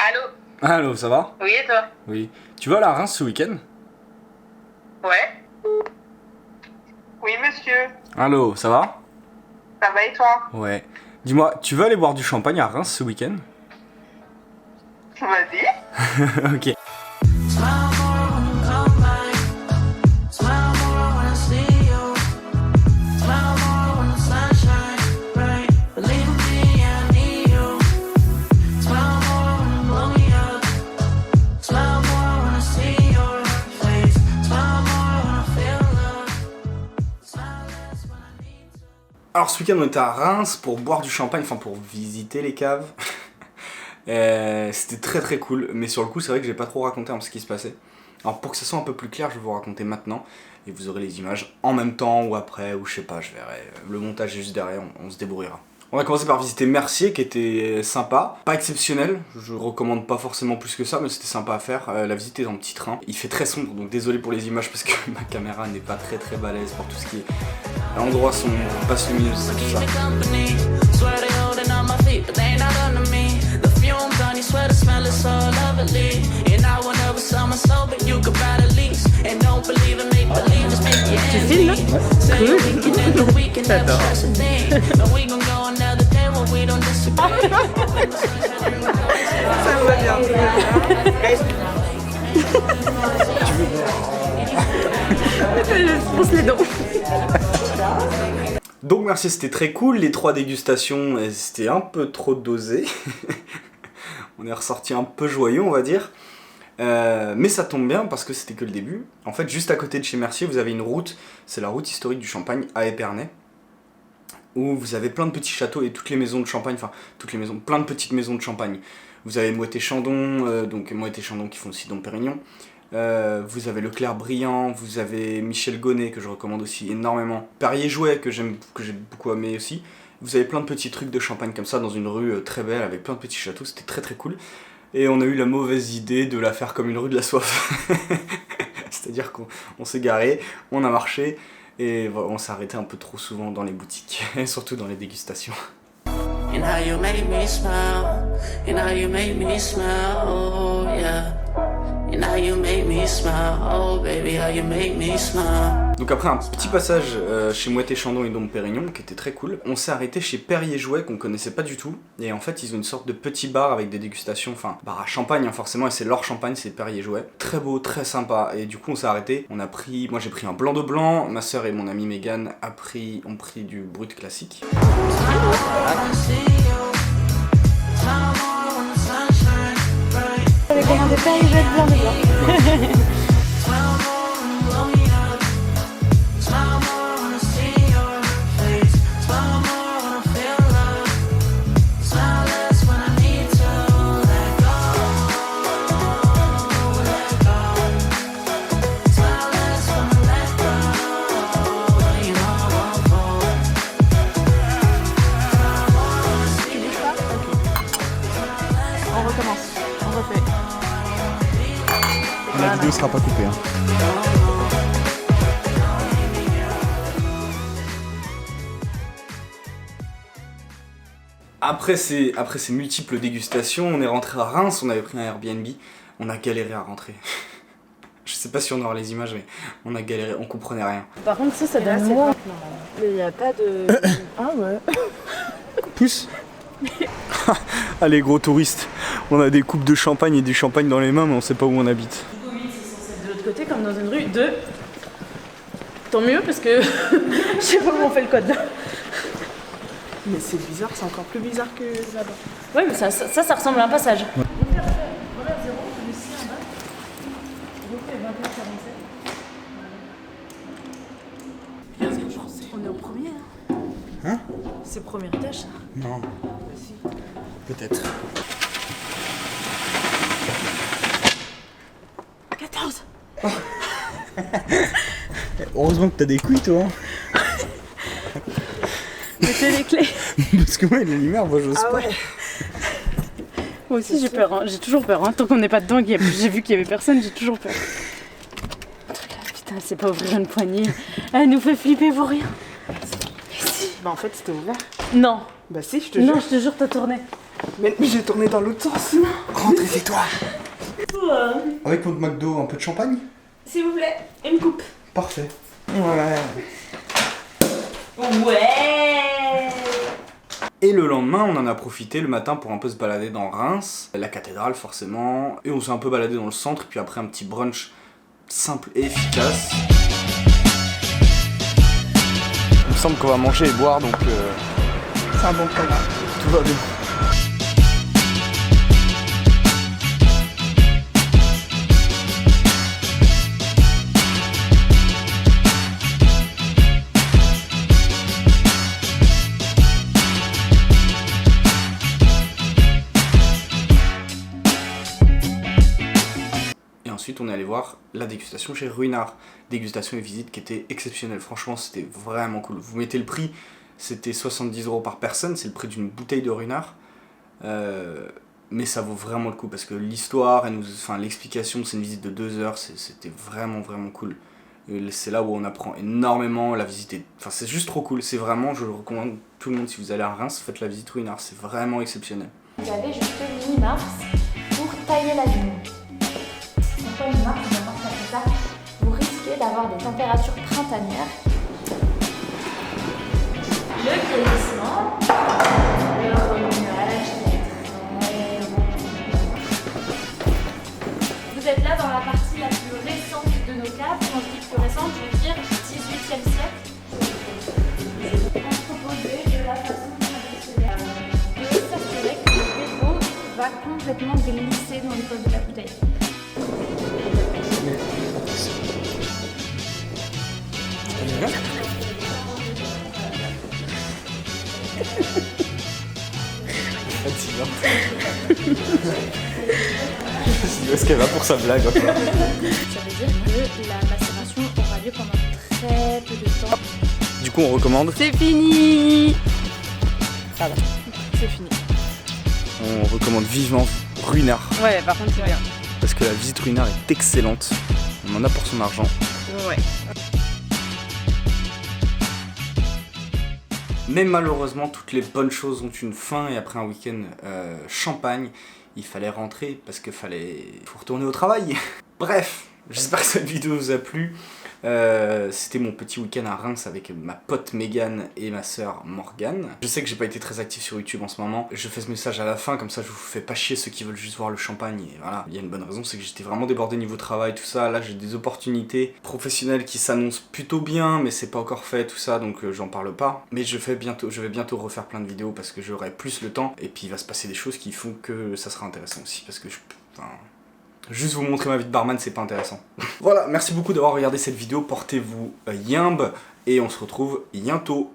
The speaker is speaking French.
Allô? Allô, ça va? Oui, et toi? Oui. Tu vas à la Reims ce week-end? Ouais. Oui, monsieur. Allô, ça va? Ça va et toi? Ouais. Dis-moi, tu veux aller boire du champagne à Reims ce week-end? Vas-y. Ok. Alors ce week-end on était à Reims pour boire du champagne, enfin pour visiter les caves. C'était très très cool, mais sur le coup c'est vrai que j'ai pas trop raconté ce qui se passait. Alors pour que ça soit un peu plus clair, je vais vous raconter maintenant et vous aurez les images en même temps ou après, ou je sais pas, je verrai. Le montage est juste derrière, on se débrouillera. On va commencer par visiter Mercier qui était sympa, pas exceptionnel, je recommande pas forcément plus que ça, mais c'était sympa à faire. La visite est en petit train, il fait très sombre donc désolé pour les images parce que ma caméra n'est pas très balèze pour tout ce qui est endroit sombre, passe lumineuse, tout ça. Tu filmes là? Cool. J'adore. Ça me va bien. Je pousse les dents. Donc merci, c'était très cool, les 3 dégustations c'était un peu trop dosé. On est ressorti un peu joyeux on va dire. Mais ça tombe bien parce que c'était que le début. En fait juste à côté de chez Mercier vous avez une route, c'est la route historique du Champagne à Épernay, où vous avez plein de petits châteaux et toutes les maisons de champagne, enfin toutes les maisons, plein de petites maisons de champagne. Vous avez Moët-et-Chandon, donc Moët-et-Chandon qui font aussi Dom Pérignon. Vous avez Leclerc Brillant, vous avez Michel Gonnet que je recommande aussi énormément. Perrier-Jouët que j'ai beaucoup aimé aussi. Vous avez plein de petits trucs de champagne comme ça dans une rue très belle avec plein de petits châteaux, c'était très cool. Et on a eu la mauvaise idée de la faire comme une rue de la soif. C'est-à-dire qu'on s'est garé, on a marché et voilà, on s'est arrêté un peu trop souvent dans les boutiques, et surtout dans les dégustations. And how you make me smile, and how you make me smile, oh yeah. And how you make me smile, oh baby, how you make me smile. Donc après un petit passage chez Moët-et-Chandon et Dom Pérignon qui était très cool, on s'est arrêté chez Perrier-Jouët qu'on connaissait pas du tout. Et en fait ils ont une sorte de petit bar avec des dégustations, enfin bar à champagne forcément, et c'est leur champagne, c'est Perrier-Jouët. Très beau, très sympa, et du coup on s'est arrêté. On a pris, moi j'ai pris un blanc de blanc, ma soeur et mon amie Megan ont pris du brut classique. J'avais commandé Perrier-Jouët blanc de blanc. On recommence, on refait. La vidéo sera pas coupée. Après ces multiples dégustations, on est rentré à Reims, on avait pris un Airbnb, on a galéré à rentrer. Je sais pas si on aura les images, mais on a galéré, on comprenait rien. Par contre, ça donne moins. Mais il n'y a pas de. Ah ouais. Pousse. Allez gros touristes, on a des coupes de champagne et du champagne dans les mains, mais on sait pas où on habite. De l'autre côté, comme dans une rue de. Tant mieux parce que je sais pas où on fait le code là. Mais c'est bizarre, c'est encore plus bizarre que là-bas. Ouais, mais ça ressemble à un passage. Ouais. On est au premier, Hein? C'est le premier étage, ça. Non. Bah si. Peut-être. 14. Heureusement que t'as des couilles toi. Mettez les clés. Parce que moi, la lumière, moi j'ose Ah pas. ouais. Moi aussi j'ai peur, hein. J'ai toujours peur. Hein. Tant qu'on n'est pas dedans, j'ai vu qu'il y avait personne, j'ai toujours peur. Putain, c'est pas ouvrir une poignée. Elle nous fait flipper pour rien. Bah en fait c'était ouvert. Non. Bah si, je te jure. Non, je te jure, t'as tourné. Mais j'ai tourné dans l'autre sens. Rentrez chez toi. Avec votre McDo, un peu de champagne? S'il vous plaît, une coupe. Parfait. Ouais. Ouais. Et le lendemain, on en a profité le matin pour un peu se balader dans Reims, la cathédrale forcément, et on s'est un peu baladé dans le centre, puis après un petit brunch simple et efficace. Il me semble qu'on va manger et boire, donc C'est un bon programme. tout va bien. Et ensuite, on est allé voir la dégustation chez Ruinart. Dégustation et visite qui était exceptionnelle. Franchement, c'était vraiment cool. Vous mettez le prix, c'était 70 € par personne. C'est le prix d'une bouteille de Ruinart. Mais ça vaut vraiment le coup parce que l'histoire, l'explication, c'est une visite de 2 heures. C'était vraiment, vraiment cool. C'est là où on apprend énormément. La visite est... Enfin, c'est juste trop cool. C'est vraiment, je le recommande tout le monde. Si vous allez à Reims, faites la visite Ruinart. C'est vraiment exceptionnel. Vous avez jusque mi-mars pour tailler la vigne. Pourquoi mi-mars, on va voir ça? Vous risquez d'avoir des températures printanières. Le vieillissement, le remuage, très bon. Vous êtes là dans la partie la plus récente de nos caves. Quand je dis plus récente, je veux dire 18e siècle. Entreposé de la façon traditionnelle. De s'assurer que le dépôt va complètement glisser dans le col de la bouteille. Est-ce qu'elle va pour sa blague? Ça veut dire que la macération aura lieu pendant très peu de temps. Du coup, on recommande. C'est fini. Ça va. C'est fini. On recommande vivement Ruinart. Ouais, par contre, c'est bien. Parce que la visite Ruinart est excellente. On en a pour son argent. Ouais. Mais malheureusement, toutes les bonnes choses ont une fin. Et après un week-end champagne, il fallait rentrer parce qu'il faut retourner au travail. Bref, j'espère que cette vidéo vous a plu. C'était mon petit week-end à Reims avec ma pote Mégane et ma soeur Morgane. Je sais que j'ai pas été très actif sur YouTube en ce moment. Je fais ce message à la fin, comme ça je vous fais pas chier ceux qui veulent juste voir le champagne. Et voilà, il y a une bonne raison, c'est que j'étais vraiment débordé niveau travail, tout ça. Là j'ai des opportunités professionnelles qui s'annoncent plutôt bien, mais c'est pas encore fait, tout ça, donc j'en parle pas. Mais je vais bientôt refaire plein de vidéos parce que j'aurai plus le temps. Et puis il va se passer des choses qui font que ça sera intéressant aussi, parce que juste vous montrer ma vie de barman, c'est pas intéressant. Voilà, merci beaucoup d'avoir regardé cette vidéo, portez-vous yimbe, et on se retrouve bientôt.